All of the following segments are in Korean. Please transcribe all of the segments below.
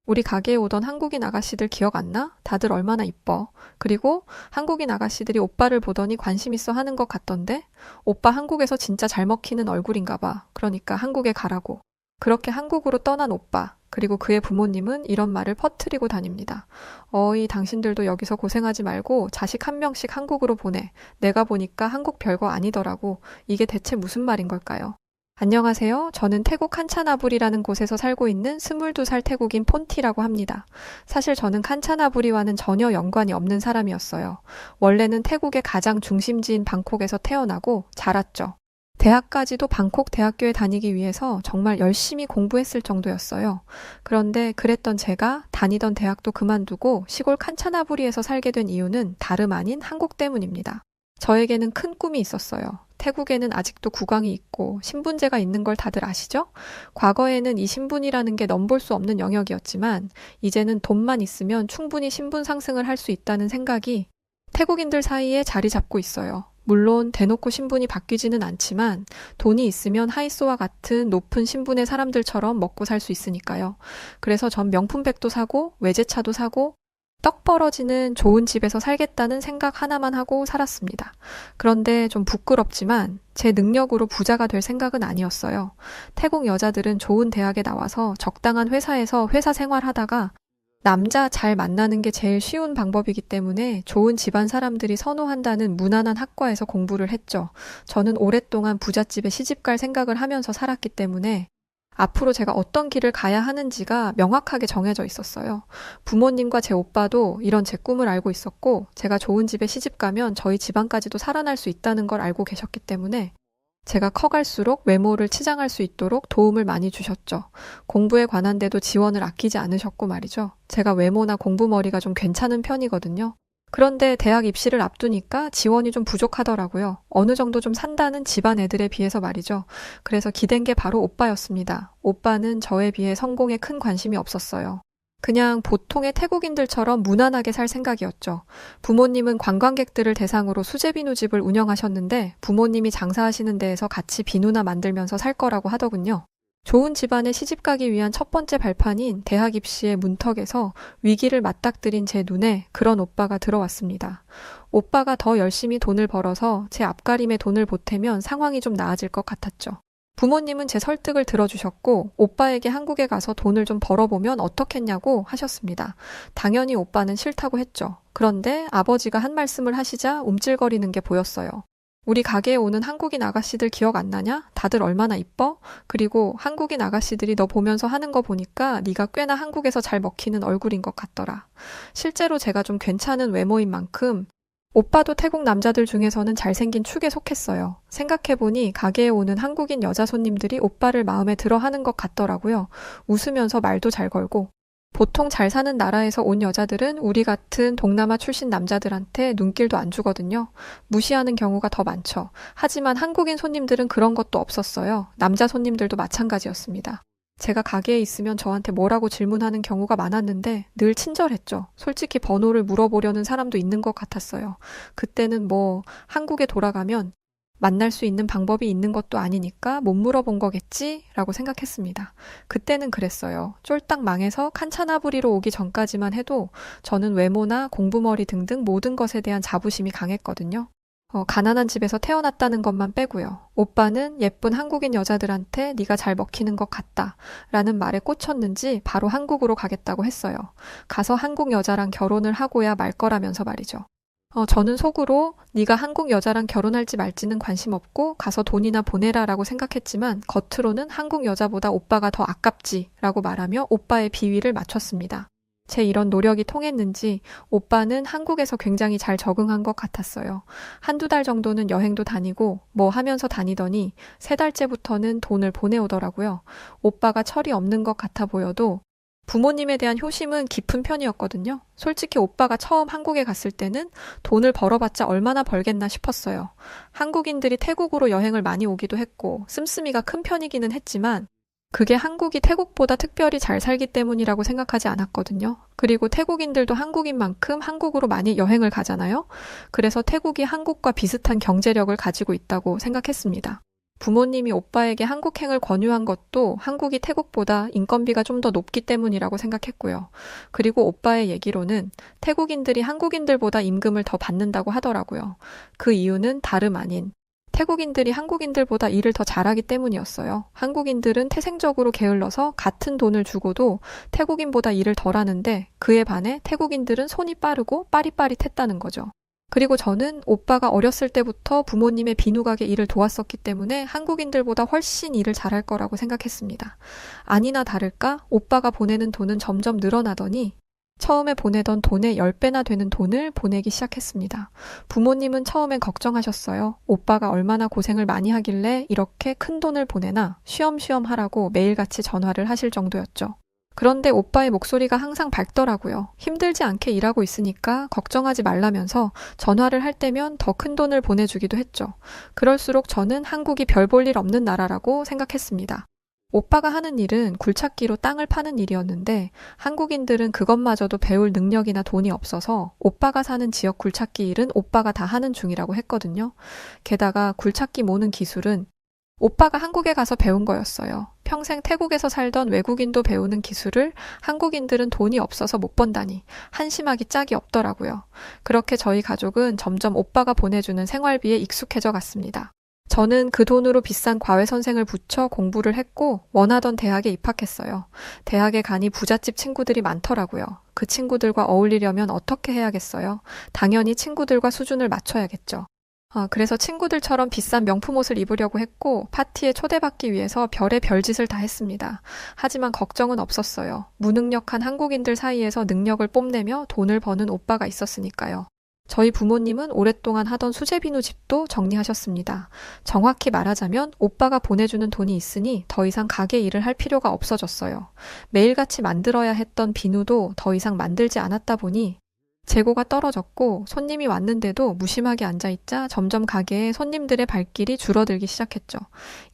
우리 가게에 오던 한국인 아가씨들 기억 안 나? 다들 얼마나 이뻐. 그리고 한국인 아가씨들이 오빠를 보더니 관심 있어 하는 것 같던데? 오빠 한국에서 진짜 잘 먹히는 얼굴인가 봐. 그러니까 한국에 가라고. 그렇게 한국으로 떠난 오빠, 그리고 그의 부모님은 이런 말을 퍼뜨리고 다닙니다. 어이, 당신들도 여기서 고생하지 말고 자식 한 명씩 한국으로 보내. 내가 보니까 한국 별거 아니더라고. 이게 대체 무슨 말인 걸까요? 안녕하세요. 저는 태국 칸차나부리라는 곳에서 살고 있는 22살 태국인 폰티라고 합니다. 사실 저는 칸차나부리와는 전혀 연관이 없는 사람이었어요. 원래는 태국의 가장 중심지인 방콕에서 태어나고 자랐죠. 대학까지도 방콕 대학교에 다니기 위해서 정말 열심히 공부했을 정도였어요. 그런데 그랬던 제가 다니던 대학도 그만두고 시골 칸차나부리에서 살게 된 이유는 다름 아닌 한국 때문입니다. 저에게는 큰 꿈이 있었어요. 태국에는 아직도 국왕이 있고 신분제가 있는 걸 다들 아시죠? 과거에는 이 신분이라는 게 넘볼 수 없는 영역이었지만 이제는 돈만 있으면 충분히 신분 상승을 할 수 있다는 생각이 태국인들 사이에 자리 잡고 있어요. 물론 대놓고 신분이 바뀌지는 않지만 돈이 있으면 하이소와 같은 높은 신분의 사람들처럼 먹고 살 수 있으니까요. 그래서 전 명품백도 사고 외제차도 사고 떡 벌어지는 좋은 집에서 살겠다는 생각 하나만 하고 살았습니다. 그런데 좀 부끄럽지만 제 능력으로 부자가 될 생각은 아니었어요. 태국 여자들은 좋은 대학에 나와서 적당한 회사에서 회사 생활하다가 남자 잘 만나는 게 제일 쉬운 방법이기 때문에 좋은 집안 사람들이 선호한다는 무난한 학과에서 공부를 했죠. 저는 오랫동안 부잣집에 시집갈 생각을 하면서 살았기 때문에 앞으로 제가 어떤 길을 가야 하는지가 명확하게 정해져 있었어요. 부모님과 제 오빠도 이런 제 꿈을 알고 있었고 제가 좋은 집에 시집가면 저희 집안까지도 살아날 수 있다는 걸 알고 계셨기 때문에 제가 커갈수록 외모를 치장할 수 있도록 도움을 많이 주셨죠. 공부에 관한 데도 지원을 아끼지 않으셨고 말이죠. 제가 외모나 공부머리가 좀 괜찮은 편이거든요. 그런데 대학 입시를 앞두니까 지원이 좀 부족하더라고요. 어느 정도 좀 산다는 집안 애들에 비해서 말이죠. 그래서 기댄 게 바로 오빠였습니다. 오빠는 저에 비해 성공에 큰 관심이 없었어요. 그냥 보통의 태국인들처럼 무난하게 살 생각이었죠. 부모님은 관광객들을 대상으로 수제 비누집을 운영하셨는데 부모님이 장사하시는 데에서 같이 비누나 만들면서 살 거라고 하더군요. 좋은 집안에 시집가기 위한 첫 번째 발판인 대학 입시의 문턱에서 위기를 맞닥뜨린 제 눈에 그런 오빠가 들어왔습니다. 오빠가 더 열심히 돈을 벌어서 제 앞가림에 돈을 보태면 상황이 좀 나아질 것 같았죠. 부모님은 제 설득을 들어주셨고 오빠에게 한국에 가서 돈을 좀 벌어보면 어떻겠냐고 하셨습니다. 당연히 오빠는 싫다고 했죠. 그런데 아버지가 한 말씀을 하시자 움찔거리는 게 보였어요. 우리 가게에 오는 한국인 아가씨들 기억 안 나냐? 다들 얼마나 이뻐? 그리고 한국인 아가씨들이 너 보면서 하는 거 보니까 네가 꽤나 한국에서 잘 먹히는 얼굴인 것 같더라. 실제로 제가 좀 괜찮은 외모인 만큼 오빠도 태국 남자들 중에서는 잘생긴 축에 속했어요. 생각해보니 가게에 오는 한국인 여자 손님들이 오빠를 마음에 들어 하는 것 같더라고요. 웃으면서 말도 잘 걸고. 보통 잘 사는 나라에서 온 여자들은 우리 같은 동남아 출신 남자들한테 눈길도 안 주거든요. 무시하는 경우가 더 많죠. 하지만 한국인 손님들은 그런 것도 없었어요. 남자 손님들도 마찬가지였습니다. 제가 가게에 있으면 저한테 뭐라고 질문하는 경우가 많았는데 늘 친절했죠. 솔직히 번호를 물어보려는 사람도 있는 것 같았어요. 그때는 한국에 돌아가면 만날 수 있는 방법이 있는 것도 아니니까 못 물어본 거겠지? 라고 생각했습니다. 그때는 그랬어요. 쫄딱 망해서 칸차나부리로 오기 전까지만 해도 저는 외모나 공부머리 등등 모든 것에 대한 자부심이 강했거든요. 가난한 집에서 태어났다는 것만 빼고요. 오빠는 예쁜 한국인 여자들한테 네가 잘 먹히는 것 같다 라는 말에 꽂혔는지 바로 한국으로 가겠다고 했어요. 가서 한국 여자랑 결혼을 하고야 말 거라면서 말이죠. 저는 속으로 네가 한국 여자랑 결혼할지 말지는 관심 없고 가서 돈이나 보내라 라고 생각했지만 겉으로는 한국 여자보다 오빠가 더 아깝지 라고 말하며 오빠의 비위를 맞췄습니다. 제 이런 노력이 통했는지 오빠는 한국에서 굉장히 잘 적응한 것 같았어요. 한두 달 정도는 여행도 다니고 하면서 다니더니 3달째부터는 돈을 보내오더라고요. 오빠가 철이 없는 것 같아 보여도 부모님에 대한 효심은 깊은 편이었거든요. 솔직히 오빠가 처음 한국에 갔을 때는 돈을 벌어봤자 얼마나 벌겠나 싶었어요. 한국인들이 태국으로 여행을 많이 오기도 했고 씀씀이가 큰 편이기는 했지만 그게 한국이 태국보다 특별히 잘 살기 때문이라고 생각하지 않았거든요. 그리고 태국인들도 한국인만큼 한국으로 많이 여행을 가잖아요. 그래서 태국이 한국과 비슷한 경제력을 가지고 있다고 생각했습니다. 부모님이 오빠에게 한국행을 권유한 것도 한국이 태국보다 인건비가 좀 더 높기 때문이라고 생각했고요. 그리고 오빠의 얘기로는 태국인들이 한국인들보다 임금을 더 받는다고 하더라고요. 그 이유는 다름 아닌 태국인들이 한국인들보다 일을 더 잘하기 때문이었어요. 한국인들은 태생적으로 게을러서 같은 돈을 주고도 태국인보다 일을 덜 하는데 그에 반해 태국인들은 손이 빠르고 빠릿빠릿했다는 거죠. 그리고 저는 오빠가 어렸을 때부터 부모님의 비누가게 일을 도왔었기 때문에 한국인들보다 훨씬 일을 잘할 거라고 생각했습니다. 아니나 다를까 오빠가 보내는 돈은 점점 늘어나더니 처음에 보내던 돈의 10배나 되는 돈을 보내기 시작했습니다. 부모님은 처음엔 걱정하셨어요. 오빠가 얼마나 고생을 많이 하길래 이렇게 큰 돈을 보내나 쉬엄쉬엄 하라고 매일같이 전화를 하실 정도였죠. 그런데 오빠의 목소리가 항상 밝더라고요. 힘들지 않게 일하고 있으니까 걱정하지 말라면서 전화를 할 때면 더 큰 돈을 보내주기도 했죠. 그럴수록 저는 한국이 별 볼 일 없는 나라라고 생각했습니다. 오빠가 하는 일은 굴착기로 땅을 파는 일이었는데 한국인들은 그것마저도 배울 능력이나 돈이 없어서 오빠가 사는 지역 굴착기 일은 오빠가 다 하는 중이라고 했거든요. 게다가 굴착기 모는 기술은 오빠가 한국에 가서 배운 거였어요. 평생 태국에서 살던 외국인도 배우는 기술을 한국인들은 돈이 없어서 못 번다니 한심하기 짝이 없더라고요. 그렇게 저희 가족은 점점 오빠가 보내주는 생활비에 익숙해져 갔습니다. 저는 그 돈으로 비싼 과외 선생을 붙여 공부를 했고 원하던 대학에 입학했어요. 대학에 가니 부잣집 친구들이 많더라고요. 그 친구들과 어울리려면 어떻게 해야겠어요? 당연히 친구들과 수준을 맞춰야겠죠. 그래서 친구들처럼 비싼 명품 옷을 입으려고 했고 파티에 초대받기 위해서 별의 별짓을 다 했습니다. 하지만 걱정은 없었어요. 무능력한 한국인들 사이에서 능력을 뽐내며 돈을 버는 오빠가 있었으니까요. 저희 부모님은 오랫동안 하던 수제비누 집도 정리하셨습니다. 정확히 말하자면 오빠가 보내주는 돈이 있으니 더 이상 가게 일을 할 필요가 없어졌어요. 매일같이 만들어야 했던 비누도 더 이상 만들지 않았다 보니 재고가 떨어졌고 손님이 왔는데도 무심하게 앉아있자 점점 가게에 손님들의 발길이 줄어들기 시작했죠.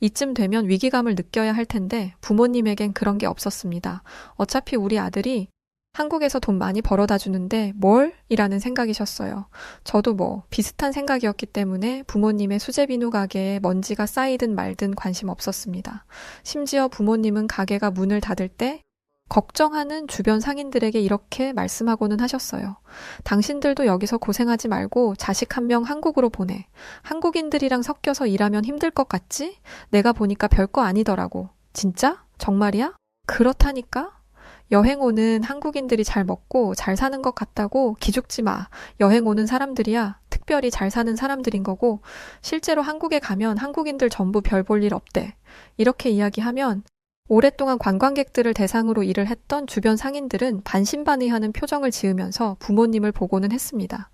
이쯤 되면 위기감을 느껴야 할 텐데 부모님에겐 그런 게 없었습니다. 어차피 우리 아들이 한국에서 돈 많이 벌어다 주는데 뭘? 이라는 생각이셨어요. 저도 비슷한 생각이었기 때문에 부모님의 수제비누 가게에 먼지가 쌓이든 말든 관심 없었습니다. 심지어 부모님은 가게가 문을 닫을 때 걱정하는 주변 상인들에게 이렇게 말씀하고는 하셨어요. 당신들도 여기서 고생하지 말고 자식 한 명 한국으로 보내. 한국인들이랑 섞여서 일하면 힘들 것 같지? 내가 보니까 별거 아니더라고. 진짜? 정말이야? 그렇다니까? 여행 오는 한국인들이 잘 먹고 잘 사는 것 같다고 기죽지 마. 여행 오는 사람들이야. 특별히 잘 사는 사람들인 거고 실제로 한국에 가면 한국인들 전부 별 볼 일 없대. 이렇게 이야기하면 오랫동안 관광객들을 대상으로 일을 했던 주변 상인들은 반신반의하는 표정을 지으면서 부모님을 보고는 했습니다.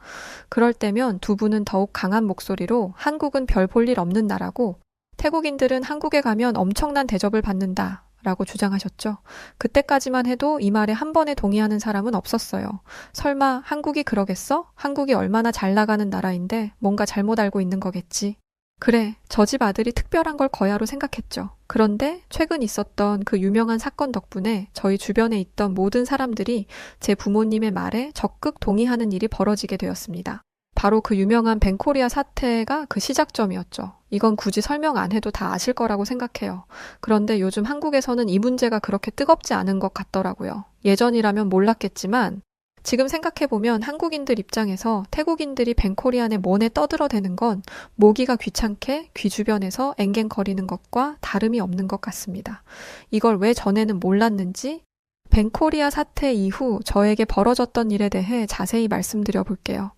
그럴 때면 두 분은 더욱 강한 목소리로 한국은 별 볼 일 없는 나라고 태국인들은 한국에 가면 엄청난 대접을 받는다 라고 주장하셨죠. 그때까지만 해도 이 말에 한 번에 동의하는 사람은 없었어요. 설마 한국이 그러겠어? 한국이 얼마나 잘 나가는 나라인데 뭔가 잘못 알고 있는 거겠지. 그래, 저 집 아들이 특별한 걸 거야로 생각했죠. 그런데 최근 있었던 그 유명한 사건 덕분에 저희 주변에 있던 모든 사람들이 제 부모님의 말에 적극 동의하는 일이 벌어지게 되었습니다. 바로 그 유명한 벤코리아 사태가 그 시작점이었죠. 이건 굳이 설명 안 해도 다 아실 거라고 생각해요. 그런데 요즘 한국에서는 이 문제가 그렇게 뜨겁지 않은 것 같더라고요. 예전이라면 몰랐겠지만 지금 생각해보면 한국인들 입장에서 태국인들이 벤코리안에 뭐내 떠들어대는 건 모기가 귀찮게 귀 주변에서 앵갱거리는 것과 다름이 없는 것 같습니다. 이걸 왜 전에는 몰랐는지 벤코리아 사태 이후 저에게 벌어졌던 일에 대해 자세히 말씀드려 볼게요.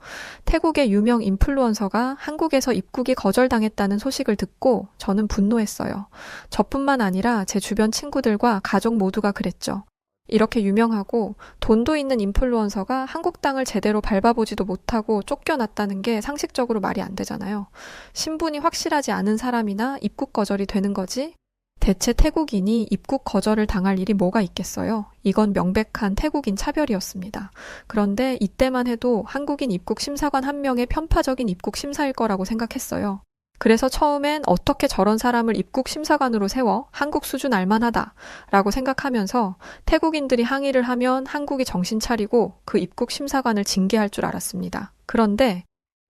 태국의 유명 인플루언서가 한국에서 입국이 거절당했다는 소식을 듣고 저는 분노했어요. 저뿐만 아니라 제 주변 친구들과 가족 모두가 그랬죠. 이렇게 유명하고 돈도 있는 인플루언서가 한국 땅을 제대로 밟아보지도 못하고 쫓겨났다는 게 상식적으로 말이 안 되잖아요. 신분이 확실하지 않은 사람이나 입국 거절이 되는 거지? 대체 태국인이 입국 거절을 당할 일이 뭐가 있겠어요? 이건 명백한 태국인 차별이었습니다. 그런데 이때만 해도 한국인 입국 심사관 한 명의 편파적인 입국 심사일 거라고 생각했어요. 그래서 처음엔 어떻게 저런 사람을 입국 심사관으로 세워? 한국 수준 알만하다 라고 생각하면서 태국인들이 항의를 하면 한국이 정신 차리고 그 입국 심사관을 징계할 줄 알았습니다. 그런데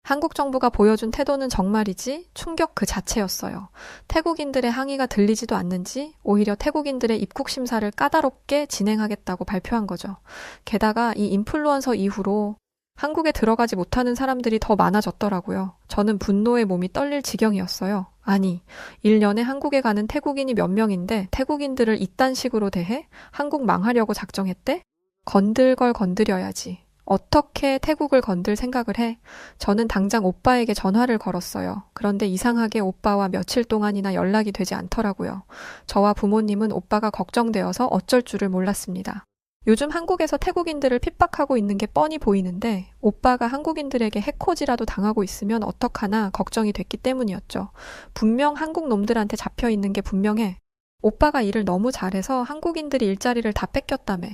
한국 정부가 보여준 태도는 정말이지 충격 그 자체였어요. 태국인들의 항의가 들리지도 않는지 오히려 태국인들의 입국 심사를 까다롭게 진행하겠다고 발표한 거죠. 게다가 이 인플루언서 이후로 한국에 들어가지 못하는 사람들이 더 많아졌더라고요. 저는 분노에 몸이 떨릴 지경이었어요. 아니, 1년에 한국에 가는 태국인이 몇 명인데 태국인들을 이딴 식으로 대해? 한국 망하려고 작정했대? 건들 걸 건드려야지. 어떻게 태국을 건들 생각을 해? 저는 당장 오빠에게 전화를 걸었어요. 그런데 이상하게 오빠와 며칠 동안이나 연락이 되지 않더라고요. 저와 부모님은 오빠가 걱정되어서 어쩔 줄을 몰랐습니다. 요즘 한국에서 태국인들을 핍박하고 있는 게 뻔히 보이는데 오빠가 한국인들에게 해코지라도 당하고 있으면 어떡하나 걱정이 됐기 때문이었죠. 분명 한국 놈들한테 잡혀 있는 게 분명해. 오빠가 일을 너무 잘해서 한국인들이 일자리를 다 뺏겼다며.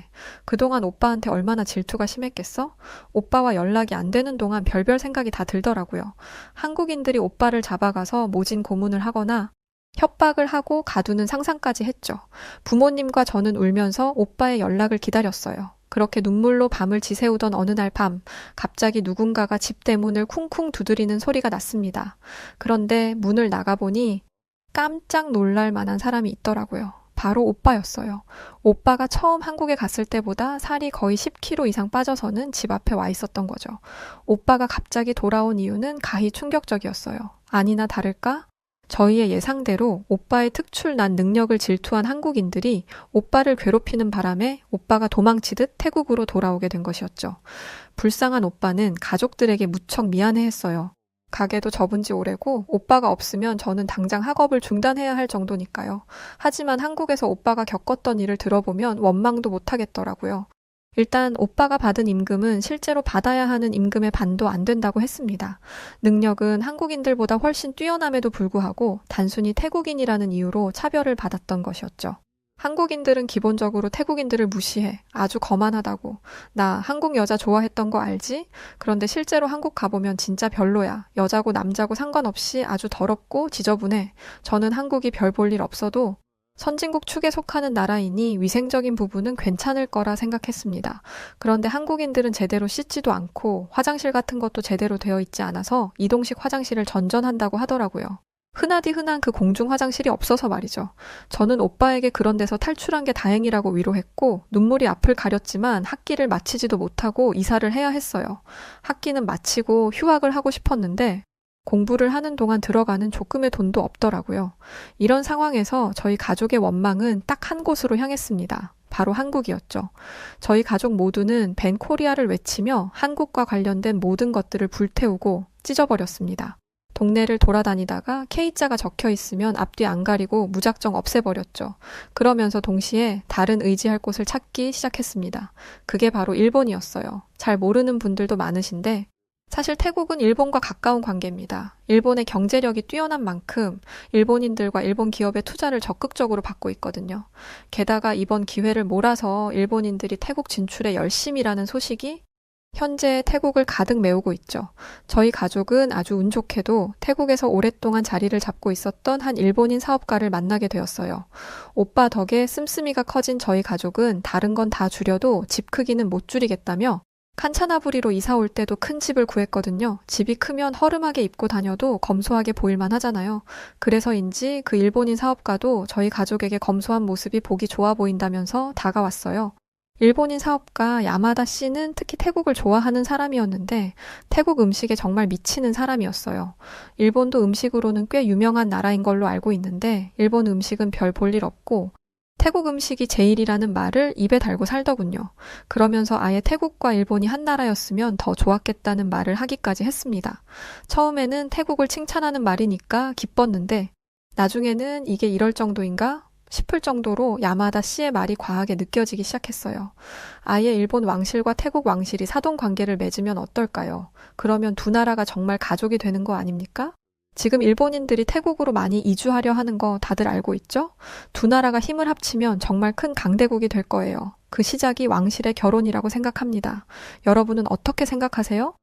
그동안 오빠한테 얼마나 질투가 심했겠어? 오빠와 연락이 안 되는 동안 별별 생각이 다 들더라고요. 한국인들이 오빠를 잡아가서 모진 고문을 하거나 협박을 하고 가두는 상상까지 했죠. 부모님과 저는 울면서 오빠의 연락을 기다렸어요. 그렇게 눈물로 밤을 지새우던 어느 날 밤, 갑자기 누군가가 집 대문을 쿵쿵 두드리는 소리가 났습니다. 그런데 문을 나가보니 깜짝 놀랄 만한 사람이 있더라고요. 바로 오빠였어요. 오빠가 처음 한국에 갔을 때보다 살이 거의 10kg 이상 빠져서는 집 앞에 와 있었던 거죠. 오빠가 갑자기 돌아온 이유는 가히 충격적이었어요. 아니나 다를까? 저희의 예상대로 오빠의 특출난 능력을 질투한 한국인들이 오빠를 괴롭히는 바람에 오빠가 도망치듯 태국으로 돌아오게 된 것이었죠. 불쌍한 오빠는 가족들에게 무척 미안해했어요. 가게도 접은 지 오래고 오빠가 없으면 저는 당장 학업을 중단해야 할 정도니까요. 하지만 한국에서 오빠가 겪었던 일을 들어보면 원망도 못하겠더라고요. 일단 오빠가 받은 임금은 실제로 받아야 하는 임금의 반도 안 된다고 했습니다. 능력은 한국인들보다 훨씬 뛰어남에도 불구하고 단순히 태국인이라는 이유로 차별을 받았던 것이었죠. 한국인들은 기본적으로 태국인들을 무시해. 아주 거만하다고. 나 한국 여자 좋아했던 거 알지? 그런데 실제로 한국 가보면 진짜 별로야. 여자고 남자고 상관없이 아주 더럽고 지저분해. 저는 한국이 별 볼 일 없어도 선진국 축에 속하는 나라이니 위생적인 부분은 괜찮을 거라 생각했습니다. 그런데 한국인들은 제대로 씻지도 않고 화장실 같은 것도 제대로 되어 있지 않아서 이동식 화장실을 전전한다고 하더라고요. 흔하디 흔한 그 공중 화장실이 없어서 말이죠. 저는 오빠에게 그런 데서 탈출한 게 다행이라고 위로했고 눈물이 앞을 가렸지만 학기를 마치지도 못하고 이사를 해야 했어요. 학기는 마치고 휴학을 하고 싶었는데 공부를 하는 동안 들어가는 조금의 돈도 없더라고요. 이런 상황에서 저희 가족의 원망은 딱 한 곳으로 향했습니다. 바로 한국이었죠. 저희 가족 모두는 벤 코리아를 외치며 한국과 관련된 모든 것들을 불태우고 찢어버렸습니다. 동네를 돌아다니다가 K자가 적혀 있으면 앞뒤 안 가리고 무작정 없애버렸죠. 그러면서 동시에 다른 의지할 곳을 찾기 시작했습니다. 그게 바로 일본이었어요. 잘 모르는 분들도 많으신데 사실 태국은 일본과 가까운 관계입니다. 일본의 경제력이 뛰어난 만큼 일본인들과 일본 기업의 투자를 적극적으로 받고 있거든요. 게다가 이번 기회를 몰아서 일본인들이 태국 진출에 열심이라는 소식이 현재 태국을 가득 메우고 있죠. 저희 가족은 아주 운 좋게도 태국에서 오랫동안 자리를 잡고 있었던 한 일본인 사업가를 만나게 되었어요. 오빠 덕에 씀씀이가 커진 저희 가족은 다른 건 다 줄여도 집 크기는 못 줄이겠다며 칸차나부리로 이사 올 때도 큰 집을 구했거든요. 집이 크면 허름하게 입고 다녀도 검소하게 보일만 하잖아요. 그래서인지 그 일본인 사업가도 저희 가족에게 검소한 모습이 보기 좋아 보인다면서 다가왔어요. 일본인 사업가 야마다 씨는 특히 태국을 좋아하는 사람이었는데 태국 음식에 정말 미치는 사람이었어요. 일본도 음식으로는 꽤 유명한 나라인 걸로 알고 있는데 일본 음식은 별 볼 일 없고 태국 음식이 제일이라는 말을 입에 달고 살더군요. 그러면서 아예 태국과 일본이 한 나라였으면 더 좋았겠다는 말을 하기까지 했습니다. 처음에는 태국을 칭찬하는 말이니까 기뻤는데 나중에는 이게 이럴 정도인가 싶을 정도로 야마다 씨의 말이 과하게 느껴지기 시작했어요. 아예 일본 왕실과 태국 왕실이 사돈 관계를 맺으면 어떨까요? 그러면 두 나라가 정말 가족이 되는 거 아닙니까? 지금 일본인들이 태국으로 많이 이주하려 하는 거 다들 알고 있죠? 두 나라가 힘을 합치면 정말 큰 강대국이 될 거예요. 그 시작이 왕실의 결혼이라고 생각합니다. 여러분은 어떻게 생각하세요?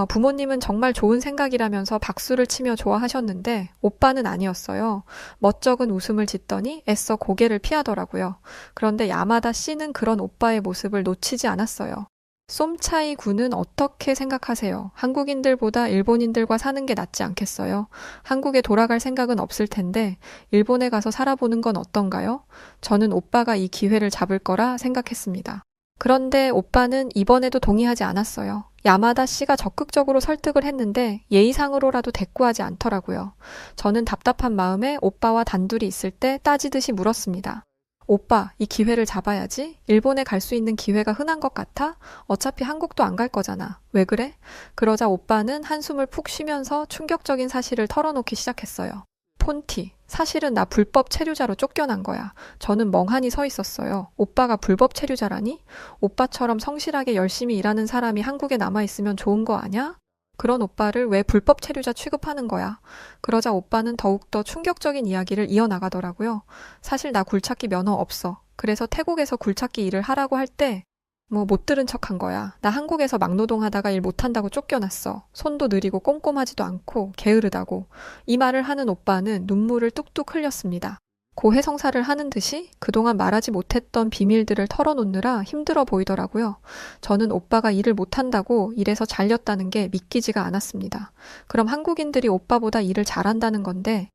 부모님은 정말 좋은 생각이라면서 박수를 치며 좋아하셨는데 오빠는 아니었어요. 멋쩍은 웃음을 짓더니 애써 고개를 피하더라고요. 그런데 야마다 씨는 그런 오빠의 모습을 놓치지 않았어요. 쏨차이 군은 어떻게 생각하세요? 한국인들보다 일본인들과 사는 게 낫지 않겠어요? 한국에 돌아갈 생각은 없을 텐데 일본에 가서 살아보는 건 어떤가요? 저는 오빠가 이 기회를 잡을 거라 생각했습니다. 그런데 오빠는 이번에도 동의하지 않았어요. 야마다 씨가 적극적으로 설득을 했는데 예의상으로라도 대꾸하지 않더라고요. 저는 답답한 마음에 오빠와 단둘이 있을 때 따지듯이 물었습니다. 오빠, 이 기회를 잡아야지. 일본에 갈 수 있는 기회가 흔한 것 같아? 어차피 한국도 안 갈 거잖아. 왜 그래? 그러자 오빠는 한숨을 푹 쉬면서 충격적인 사실을 털어놓기 시작했어요. 폰티, 사실은 나 불법 체류자로 쫓겨난 거야. 저는 멍하니 서 있었어요. 오빠가 불법 체류자라니? 오빠처럼 성실하게 열심히 일하는 사람이 한국에 남아있으면 좋은 거 아냐? 그런 오빠를 왜 불법 체류자 취급하는 거야? 그러자 오빠는 더욱더 충격적인 이야기를 이어나가더라고요. 사실 나 굴착기 면허 없어. 그래서 태국에서 굴착기 일을 하라고 할 때 못 들은 척한 거야. 나 한국에서 막노동하다가 일 못한다고 쫓겨났어. 손도 느리고 꼼꼼하지도 않고 게으르다고. 이 말을 하는 오빠는 눈물을 뚝뚝 흘렸습니다. 고해성사를 하는 듯이 그동안 말하지 못했던 비밀들을 털어놓느라 힘들어 보이더라고요. 저는 오빠가 일을 못한다고 일에서 잘렸다는 게 믿기지가 않았습니다. 그럼 한국인들이 오빠보다 일을 잘한다는 건데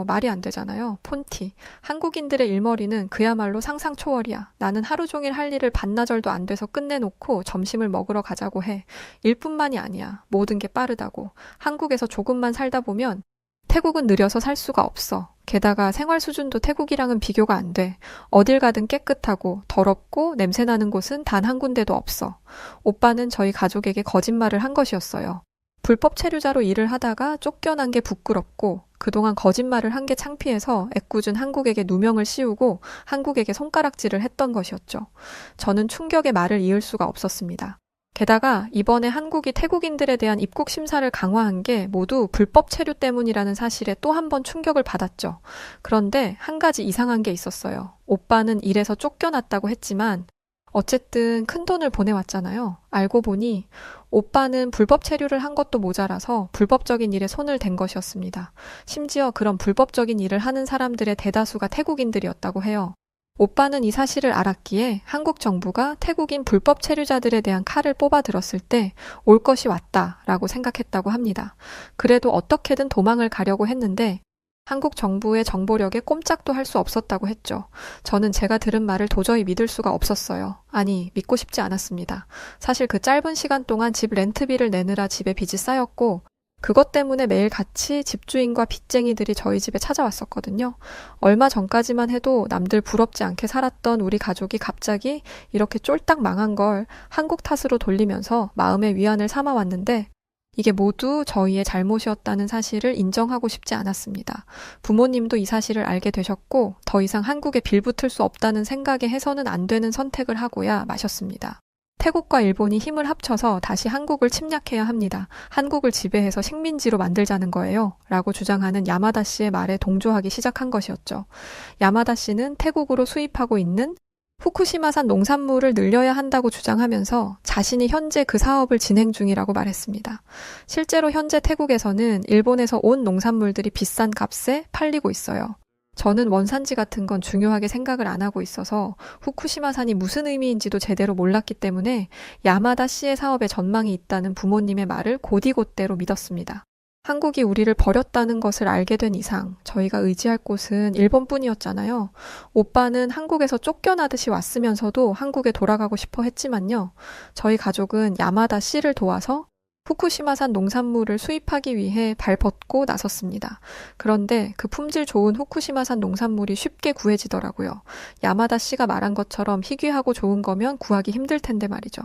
말이 안 되잖아요. 폰티. 한국인들의 일머리는 그야말로 상상 초월이야. 나는 하루 종일 할 일을 반나절도 안 돼서 끝내놓고 점심을 먹으러 가자고 해. 일뿐만이 아니야. 모든 게 빠르다고. 한국에서 조금만 살다 보면 태국은 느려서 살 수가 없어. 게다가 생활 수준도 태국이랑은 비교가 안 돼. 어딜 가든 깨끗하고 더럽고 냄새나는 곳은 단 한 군데도 없어. 오빠는 저희 가족에게 거짓말을 한 것이었어요. 불법 체류자로 일을 하다가 쫓겨난 게 부끄럽고 그동안 거짓말을 한 게 창피해서 애꿎은 한국에게 누명을 씌우고 한국에게 손가락질을 했던 것이었죠. 저는 충격의 말을 이을 수가 없었습니다. 게다가 이번에 한국이 태국인들에 대한 입국 심사를 강화한 게 모두 불법 체류 때문이라는 사실에 또 한 번 충격을 받았죠. 그런데 한 가지 이상한 게 있었어요. 오빠는 일에서 쫓겨났다고 했지만 어쨌든 큰돈을 보내왔잖아요. 알고 보니 오빠는 불법 체류를 한 것도 모자라서 불법적인 일에 손을 댄 것이었습니다. 심지어 그런 불법적인 일을 하는 사람들의 대다수가 태국인들이었다고 해요. 오빠는 이 사실을 알았기에 한국 정부가 태국인 불법 체류자들에 대한 칼을 뽑아 들었을 때 올 것이 왔다라고 생각했다고 합니다. 그래도 어떻게든 도망을 가려고 했는데 한국 정부의 정보력에 꼼짝도 할 수 없었다고 했죠. 저는 제가 들은 말을 도저히 믿을 수가 없었어요. 아니, 믿고 싶지 않았습니다. 사실 그 짧은 시간 동안 집 렌트비를 내느라 집에 빚이 쌓였고 그것 때문에 매일 같이 집주인과 빚쟁이들이 저희 집에 찾아왔었거든요. 얼마 전까지만 해도 남들 부럽지 않게 살았던 우리 가족이 갑자기 이렇게 쫄딱 망한 걸 한국 탓으로 돌리면서 마음의 위안을 삼아왔는데 이게 모두 저희의 잘못이었다는 사실을 인정하고 싶지 않았습니다. 부모님도 이 사실을 알게 되셨고 더 이상 한국에 빌붙을 수 없다는 생각에 해서는 안 되는 선택을 하고야 마셨습니다. 태국과 일본이 힘을 합쳐서 다시 한국을 침략해야 합니다. 한국을 지배해서 식민지로 만들자는 거예요. 라고 주장하는 야마다 씨의 말에 동조하기 시작한 것이었죠. 야마다 씨는 태국으로 수입하고 있는 후쿠시마산 농산물을 늘려야 한다고 주장하면서 자신이 현재 그 사업을 진행 중이라고 말했습니다. 실제로 현재 태국에서는 일본에서 온 농산물들이 비싼 값에 팔리고 있어요. 저는 원산지 같은 건 중요하게 생각을 안 하고 있어서 후쿠시마산이 무슨 의미인지도 제대로 몰랐기 때문에 야마다 씨의 사업에 전망이 있다는 부모님의 말을 곧이곧대로 믿었습니다. 한국이 우리를 버렸다는 것을 알게 된 이상 저희가 의지할 곳은 일본뿐이었잖아요. 오빠는 한국에서 쫓겨나듯이 왔으면서도 한국에 돌아가고 싶어 했지만요. 저희 가족은 야마다 씨를 도와서 후쿠시마산 농산물을 수입하기 위해 발벗고 나섰습니다. 그런데 그 품질 좋은 후쿠시마산 농산물이 쉽게 구해지더라고요. 야마다 씨가 말한 것처럼 희귀하고 좋은 거면 구하기 힘들 텐데 말이죠.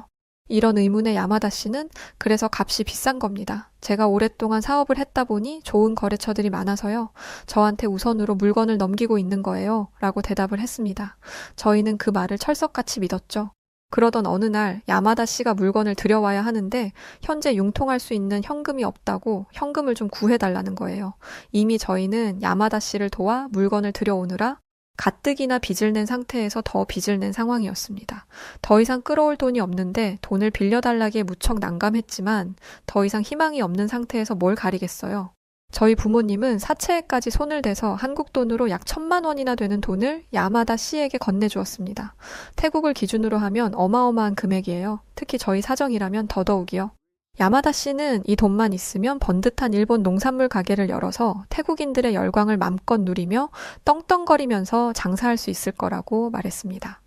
이런 의문의 야마다 씨는 그래서 값이 비싼 겁니다. 제가 오랫동안 사업을 했다 보니 좋은 거래처들이 많아서요. 저한테 우선으로 물건을 넘기고 있는 거예요. 라고 대답을 했습니다. 저희는 그 말을 철석같이 믿었죠. 그러던 어느 날 야마다 씨가 물건을 들여와야 하는데 현재 융통할 수 있는 현금이 없다고 현금을 좀 구해달라는 거예요. 이미 저희는 야마다 씨를 도와 물건을 들여오느라 가뜩이나 빚을 낸 상태에서 더 빚을 낸 상황이었습니다. 더 이상 끌어올 돈이 없는데 돈을 빌려달라기에 무척 난감했지만 더 이상 희망이 없는 상태에서 뭘 가리겠어요. 저희 부모님은 사채에까지 손을 대서 한국 돈으로 약 1,000만 원이나 되는 돈을 야마다 씨에게 건네주었습니다. 태국을 기준으로 하면 어마어마한 금액이에요. 특히 저희 사정이라면 더더욱이요. 야마다 씨는 이 돈만 있으면 번듯한 일본 농산물 가게를 열어서 태국인들의 열광을 맘껏 누리며 떵떵거리면서 장사할 수 있을 거라고 말했습니다.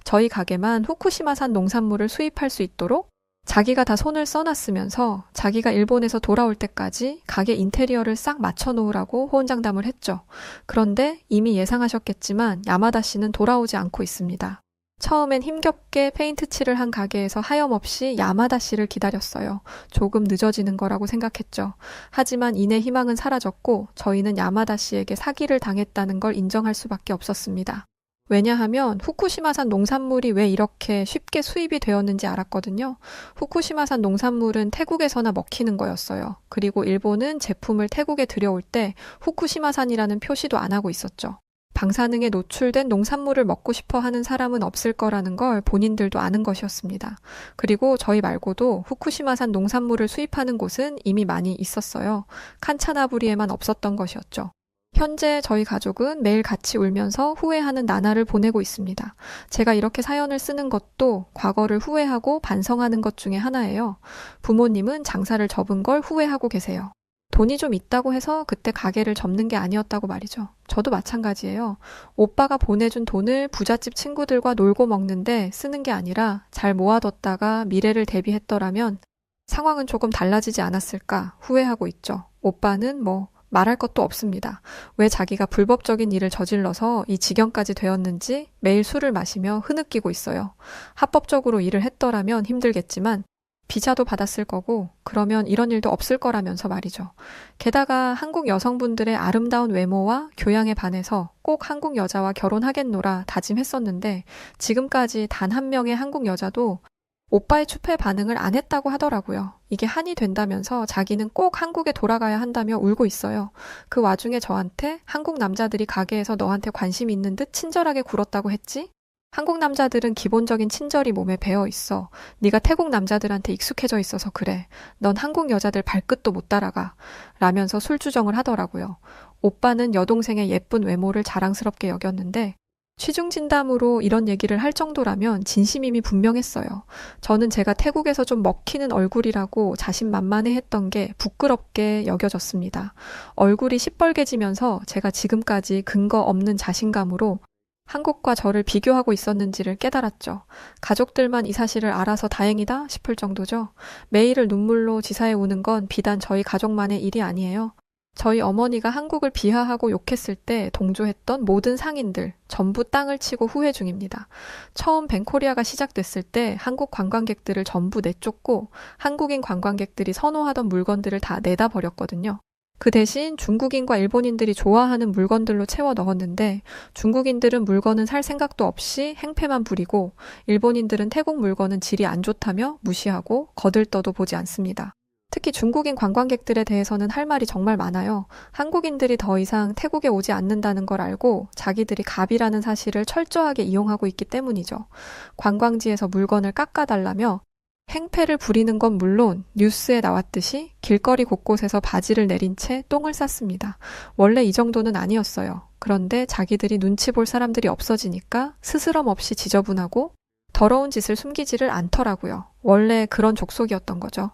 저희 가게만 후쿠시마산 농산물을 수입할 수 있도록 자기가 다 손을 써놨으면서 자기가 일본에서 돌아올 때까지 가게 인테리어를 싹 맞춰놓으라고 호언장담을 했죠. 그런데 이미 예상하셨겠지만 야마다 씨는 돌아오지 않고 있습니다. 처음엔 힘겹게 페인트 칠을 한 가게에서 하염없이 야마다 씨를 기다렸어요. 조금 늦어지는 거라고 생각했죠. 하지만 이내 희망은 사라졌고 저희는 야마다 씨에게 사기를 당했다는 걸 인정할 수밖에 없었습니다. 왜냐하면 후쿠시마산 농산물이 왜 이렇게 쉽게 수입이 되었는지 알았거든요. 후쿠시마산 농산물은 태국에서나 먹히는 거였어요. 그리고 일본은 제품을 태국에 들여올 때 후쿠시마산이라는 표시도 안 하고 있었죠. 방사능에 노출된 농산물을 먹고 싶어 하는 사람은 없을 거라는 걸 본인들도 아는 것이었습니다. 그리고 저희 말고도 후쿠시마산 농산물을 수입하는 곳은 이미 많이 있었어요. 칸차나부리에만 없었던 것이었죠. 현재 저희 가족은 매일 같이 울면서 후회하는 나날을 보내고 있습니다. 제가 이렇게 사연을 쓰는 것도 과거를 후회하고 반성하는 것 중에 하나예요. 부모님은 장사를 접은 걸 후회하고 계세요. 돈이 좀 있다고 해서 그때 가게를 접는 게 아니었다고 말이죠. 저도 마찬가지예요. 오빠가 보내준 돈을 부잣집 친구들과 놀고 먹는데 쓰는 게 아니라 잘 모아뒀다가 미래를 대비했더라면 상황은 조금 달라지지 않았을까 후회하고 있죠. 오빠는 말할 것도 없습니다. 왜 자기가 불법적인 일을 저질러서 이 지경까지 되었는지 매일 술을 마시며 흐느끼고 있어요. 합법적으로 일을 했더라면 힘들겠지만 비자도 받았을 거고 그러면 이런 일도 없을 거라면서 말이죠. 게다가 한국 여성분들의 아름다운 외모와 교양에 반해서 꼭 한국 여자와 결혼하겠노라 다짐했었는데 지금까지 단 한 명의 한국 여자도 오빠의 추패 반응을 안 했다고 하더라고요. 이게 한이 된다면서 자기는 꼭 한국에 돌아가야 한다며 울고 있어요. 그 와중에 저한테 한국 남자들이 가게에서 너한테 관심 있는 듯 친절하게 굴었다고 했지? 한국 남자들은 기본적인 친절이 몸에 배어 있어. 네가 태국 남자들한테 익숙해져 있어서 그래. 넌 한국 여자들 발끝도 못 따라가. 라면서 술주정을 하더라고요. 오빠는 여동생의 예쁜 외모를 자랑스럽게 여겼는데 취중진담으로 이런 얘기를 할 정도라면 진심임이 분명했어요. 저는 제가 태국에서 좀 먹히는 얼굴이라고 자신만만해했던 게 부끄럽게 여겨졌습니다. 얼굴이 시뻘개지면서 제가 지금까지 근거 없는 자신감으로 한국과 저를 비교하고 있었는지를 깨달았죠. 가족들만 이 사실을 알아서 다행이다 싶을 정도죠. 매일을 눈물로 지사해 우는 건 비단 저희 가족만의 일이 아니에요. 저희 어머니가 한국을 비하하고 욕했을 때 동조했던 모든 상인들 전부 땅을 치고 후회 중입니다. 처음 벤코리아가 시작됐을 때 한국 관광객들을 전부 내쫓고 한국인 관광객들이 선호하던 물건들을 다 내다 버렸거든요. 그 대신 중국인과 일본인들이 좋아하는 물건들로 채워 넣었는데 중국인들은 물건은 살 생각도 없이 행패만 부리고 일본인들은 태국 물건은 질이 안 좋다며 무시하고 거들떠도 보지 않습니다. 특히 중국인 관광객들에 대해서는 할 말이 정말 많아요. 한국인들이 더 이상 태국에 오지 않는다는 걸 알고 자기들이 갑이라는 사실을 철저하게 이용하고 있기 때문이죠. 관광지에서 물건을 깎아달라며 행패를 부리는 건 물론 뉴스에 나왔듯이 길거리 곳곳에서 바지를 내린 채 똥을 쌌습니다. 원래 이 정도는 아니었어요. 그런데 자기들이 눈치 볼 사람들이 없어지니까 스스럼 없이 지저분하고 더러운 짓을 숨기지를 않더라고요. 원래 그런 족속이었던 거죠.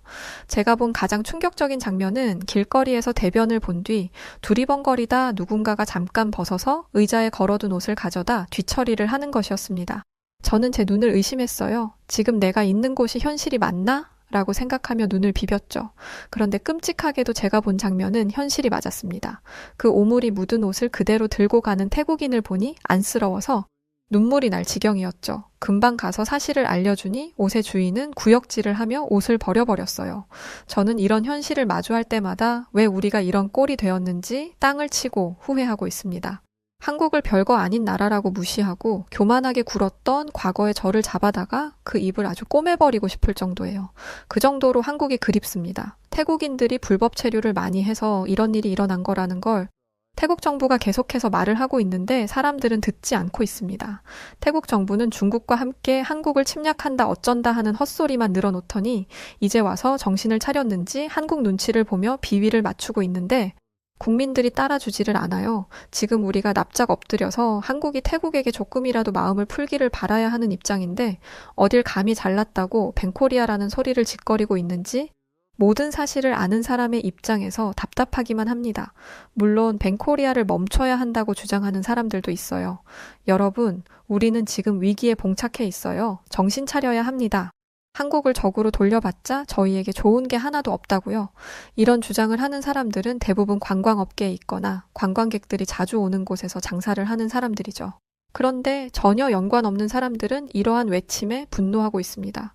제가 본 가장 충격적인 장면은 길거리에서 대변을 본 뒤 두리번거리다 누군가가 잠깐 벗어서 의자에 걸어둔 옷을 가져다 뒤처리를 하는 것이었습니다. 저는 제 눈을 의심했어요. 지금 내가 있는 곳이 현실이 맞나? 라고 생각하며 눈을 비볐죠. 그런데 끔찍하게도 제가 본 장면은 현실이 맞았습니다. 그 오물이 묻은 옷을 그대로 들고 가는 태국인을 보니 안쓰러워서 눈물이 날 지경이었죠. 금방 가서 사실을 알려주니 옷의 주인은 구역질을 하며 옷을 버려버렸어요. 저는 이런 현실을 마주할 때마다 왜 우리가 이런 꼴이 되었는지 땅을 치고 후회하고 있습니다. 한국을 별거 아닌 나라라고 무시하고 교만하게 굴었던 과거의 저를 잡아다가 그 입을 아주 꼬매버리고 싶을 정도예요. 그 정도로 한국이 그립습니다. 태국인들이 불법 체류를 많이 해서 이런 일이 일어난 거라는 걸 태국 정부가 계속해서 말을 하고 있는데 사람들은 듣지 않고 있습니다. 태국 정부는 중국과 함께 한국을 침략한다 어쩐다 하는 헛소리만 늘어놓더니 이제 와서 정신을 차렸는지 한국 눈치를 보며 비위를 맞추고 있는데 국민들이 따라주지를 않아요. 지금 우리가 납작 엎드려서 한국이 태국에게 조금이라도 마음을 풀기를 바라야 하는 입장인데 어딜 감히 잘났다고 벤코리아라는 소리를 짓거리고 있는지 모든 사실을 아는 사람의 입장에서 답답하기만 합니다. 물론 벤코리아를 멈춰야 한다고 주장하는 사람들도 있어요. 여러분, 우리는 지금 위기에 봉착해 있어요. 정신 차려야 합니다. 한국을 적으로 돌려봤자 저희에게 좋은 게 하나도 없다고요. 이런 주장을 하는 사람들은 대부분 관광업계에 있거나 관광객들이 자주 오는 곳에서 장사를 하는 사람들이죠. 그런데 전혀 연관 없는 사람들은 이러한 외침에 분노하고 있습니다.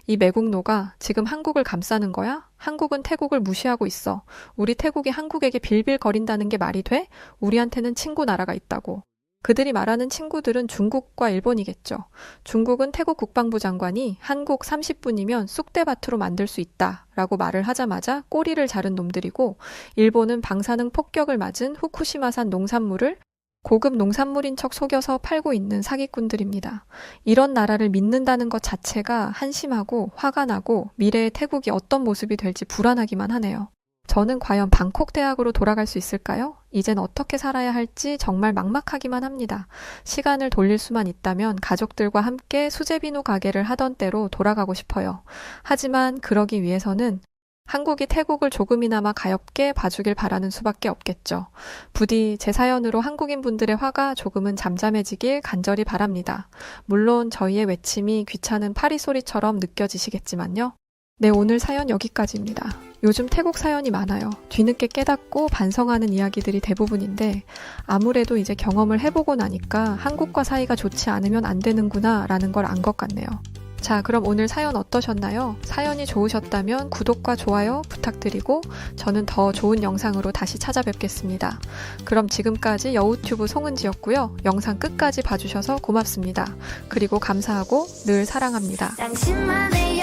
이 매국노가 지금 한국을 감싸는 거야? 한국은 태국을 무시하고 있어. 우리 태국이 한국에게 빌빌거린다는 게 말이 돼? 우리한테는 친구 나라가 있다고. 그들이 말하는 친구들은 중국과 일본이겠죠. 중국은 태국 국방부 장관이 한국 30분이면 쑥대밭으로 만들 수 있다라고 말을 하자마자 꼬리를 자른 놈들이고, 일본은 방사능 폭격을 맞은 후쿠시마산 농산물을 고급 농산물인 척 속여서 팔고 있는 사기꾼들입니다. 이런 나라를 믿는다는 것 자체가 한심하고 화가 나고 미래의 태국이 어떤 모습이 될지 불안하기만 하네요. 저는 과연 방콕 대학으로 돌아갈 수 있을까요? 이젠 어떻게 살아야 할지 정말 막막하기만 합니다. 시간을 돌릴 수만 있다면 가족들과 함께 수제비누 가게를 하던 때로 돌아가고 싶어요. 하지만 그러기 위해서는 한국이 태국을 조금이나마 가엽게 봐주길 바라는 수밖에 없겠죠. 부디 제 사연으로 한국인 분들의 화가 조금은 잠잠해지길 간절히 바랍니다. 물론 저희의 외침이 귀찮은 파리소리처럼 느껴지시겠지만요. 네, 오늘 사연 여기까지입니다. 요즘 태국 사연이 많아요. 뒤늦게 깨닫고 반성하는 이야기들이 대부분인데 아무래도 이제 경험을 해보고 나니까 한국과 사이가 좋지 않으면 안 되는구나 라는 걸 안 것 같네요. 자, 그럼 오늘 사연 어떠셨나요? 사연이 좋으셨다면 구독과 좋아요 부탁드리고 저는 더 좋은 영상으로 다시 찾아뵙겠습니다. 그럼 지금까지 여우튜브 송은지였고요. 영상 끝까지 봐주셔서 고맙습니다. 그리고 감사하고 늘 사랑합니다. 당신만의